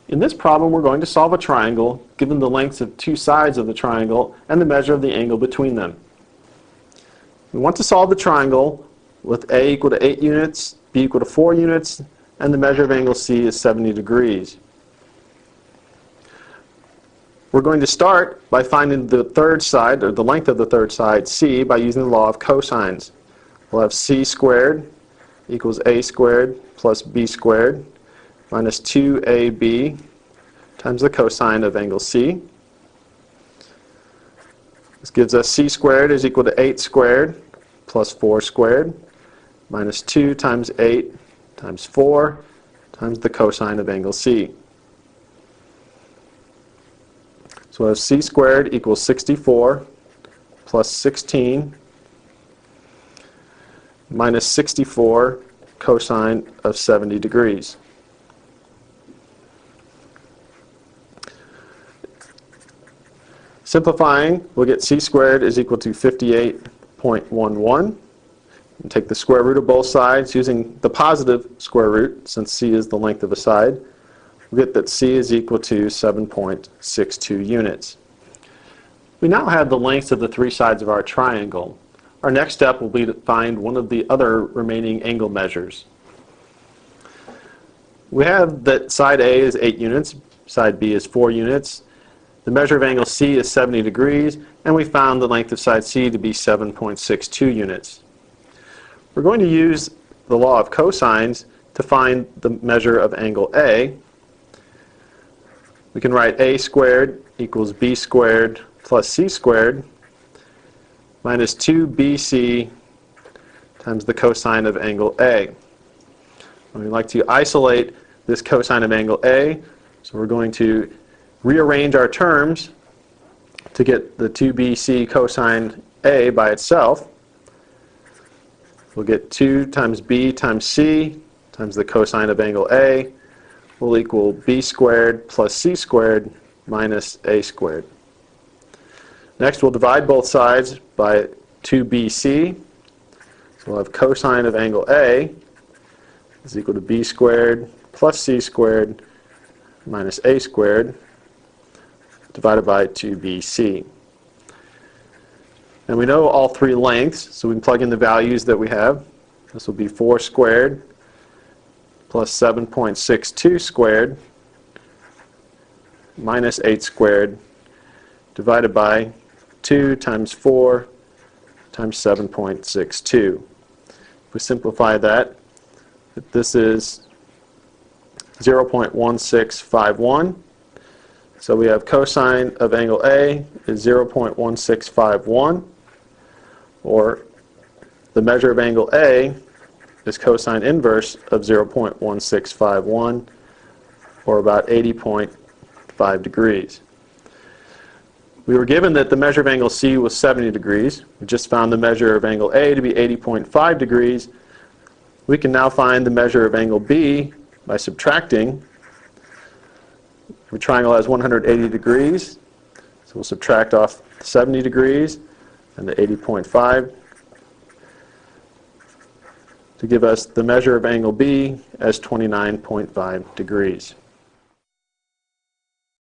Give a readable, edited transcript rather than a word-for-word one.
In this problem, we're going to solve a triangle given the lengths of two sides of the triangle and the measure of the angle between them. We want to solve the triangle with A equal to 8 units, B equal to 4 units, and the measure of angle C is 70 degrees. We're going to start by finding the third side, or the length of the third side, C, by using the law of cosines. We'll have C squared equals A squared plus B squared minus 2AB times the cosine of angle C. This gives us C squared is equal to 8 squared plus 4 squared minus 2 times 8 times 4 times the cosine of angle C. So we have C squared equals 64 plus 16 minus 64 cosine of 70 degrees. Simplifying, we'll get C squared is equal to 58.11. And take the square root of both sides using the positive square root, since C is the length of a side. We'll get that C is equal to 7.62 units. We now have the lengths of the three sides of our triangle. Our next step will be to find one of the other remaining angle measures. We have that side A is 8 units, side B is 4 units. The measure of angle C is 70 degrees, and we found the length of side C to be 7.62 units. We're going to use the law of cosines to find the measure of angle A. We can write A squared equals B squared plus C squared minus 2BC times the cosine of angle A. And we'd like to isolate this cosine of angle A, so we're going to rearrange our terms to get the 2BC cosine A by itself. We'll get 2 times B times C times the cosine of angle A will equal B squared plus C squared minus A squared. Next, we'll divide both sides by 2BC. So we'll have cosine of angle A is equal to B squared plus C squared minus A squared divided by 2BC. And we know all three lengths, so we can plug in the values that we have. This will be 4 squared plus 7.62 squared minus 8 squared divided by 2 times 4 times 7.62. If we simplify that, this is 0.1651. So we have cosine of angle A is 0.1651, or the measure of angle A is cosine inverse of 0.1651, or about 80.5 degrees. We were given that the measure of angle C was 70 degrees. We just found the measure of angle A to be 80.5 degrees. We can now find the measure of angle B by subtracting. The triangle has 180 degrees, so we'll subtract off 70 degrees and the 80.5 to give us the measure of angle B as 29.5 degrees.